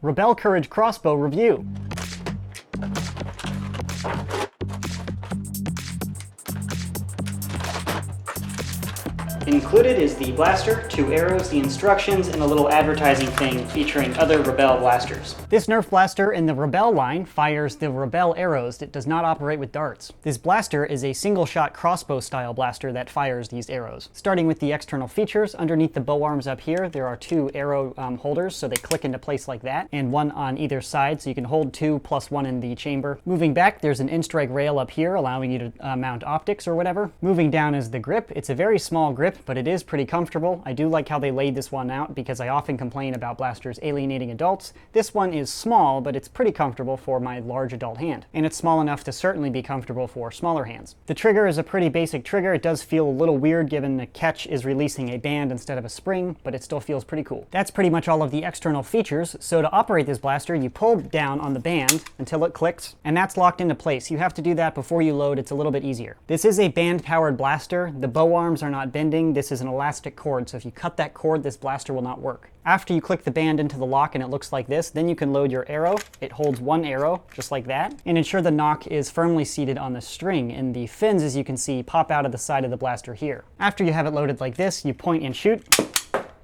Rebelle Courage Crossbow review. Included is the blaster, 2 arrows, the instructions, and a little advertising thing featuring other Rebelle blasters. This Nerf blaster in the Rebelle line fires the Rebelle arrows. It does not operate with darts. This blaster is a single-shot crossbow style blaster that fires these arrows. Starting with the external features, underneath the bow arms up here, there are 2 arrow holders, so they click into place like that, and 1 on either side, so you can hold 2 plus 1 in the chamber. Moving back, there's an in-strike rail up here, allowing you to mount optics or whatever. Moving down is the grip. It's a very small grip, but it is pretty comfortable. I do like how they laid this one out because I often complain about blasters alienating adults. This one is small, but it's pretty comfortable for my large adult hand. And it's small enough to certainly be comfortable for smaller hands. The trigger is a pretty basic trigger. It does feel a little weird given the catch is releasing a band instead of a spring, but it still feels pretty cool. That's pretty much all of the external features. So to operate this blaster, you pull down on the band until it clicks, and that's locked into place. You have to do that before you load. It's a little bit easier. This is a band-powered blaster. The bow arms are not bending. This is an elastic cord, so if you cut that cord, this blaster will not work. After you click the band into the lock and it looks like this, then you can load your arrow. It holds 1 arrow, just like that, and ensure the nock is firmly seated on the string, and the fins, as you can see, pop out of the side of the blaster here. After you have it loaded like this, you point and shoot,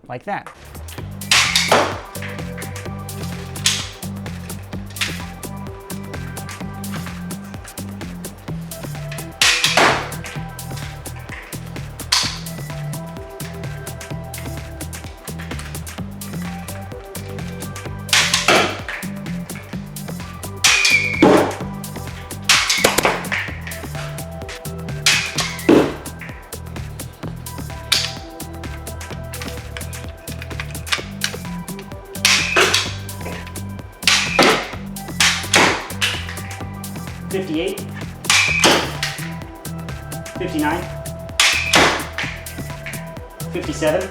like that. $58, $59, $57,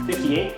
$58,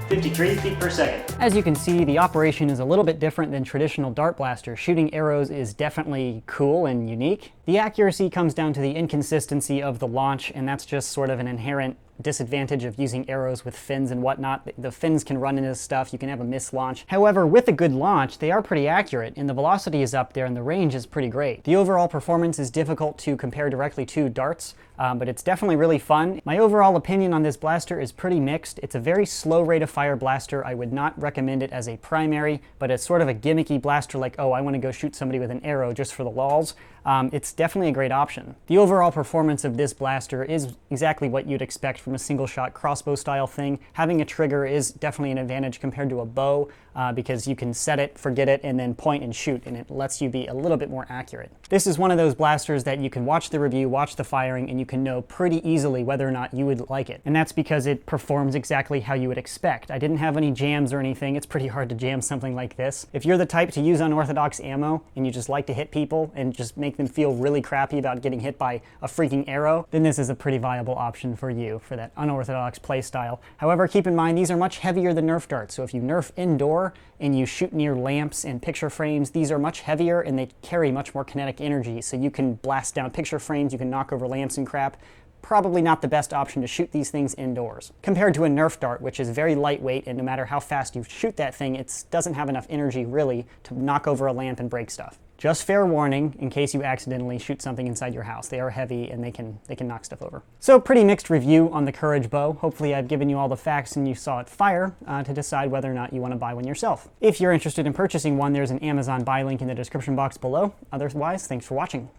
53 feet per second. As you can see, the operation is a little bit different than traditional dart blasters. Shooting arrows is definitely cool and unique. The accuracy comes down to the inconsistency of the launch, and that's just sort of an inherent disadvantage of using arrows with fins and whatnot. The fins can run into stuff, you can have a missed launch. However, with a good launch, they are pretty accurate, and the velocity is up there and the range is pretty great. The overall performance is difficult to compare directly to darts, but it's definitely really fun. My overall opinion on this blaster is pretty mixed. It's a very slow rate of fire blaster. I would not recommend it as a primary, but it's sort of a gimmicky blaster like, oh, I want to go shoot somebody with an arrow just for the lulz. It's definitely a great option. The overall performance of this blaster is exactly what you'd expect from a single-shot crossbow style thing. Having a trigger is definitely an advantage compared to a bow because you can set it, forget it, and then point and shoot, and it lets you be a little bit more accurate. This is one of those blasters that you can watch the review, watch the firing, and you can know pretty easily whether or not you would like it. And that's because it performs exactly how you would expect. I didn't have any jams or anything. It's pretty hard to jam something like this. If you're the type to use unorthodox ammo and you just like to hit people and just make them feel really crappy about getting hit by a freaking arrow, then this is a pretty viable option for you for that unorthodox play style. However, keep in mind these are much heavier than Nerf darts, so if you Nerf indoor and you shoot near lamps and picture frames, these are much heavier and they carry much more kinetic energy, so you can blast down picture frames, you can knock over lamps and crap. Probably not the best option to shoot these things indoors. Compared to a Nerf dart, which is very lightweight, and no matter how fast you shoot that thing, it doesn't have enough energy really to knock over a lamp and break stuff. Just fair warning in case you accidentally shoot something inside your house. They are heavy and they can knock stuff over. So pretty mixed review on the Courage bow. Hopefully I've given you all the facts and you saw it fire to decide whether or not you want to buy one yourself. If you're interested in purchasing one, there's an Amazon buy link in the description box below. Otherwise, thanks for watching.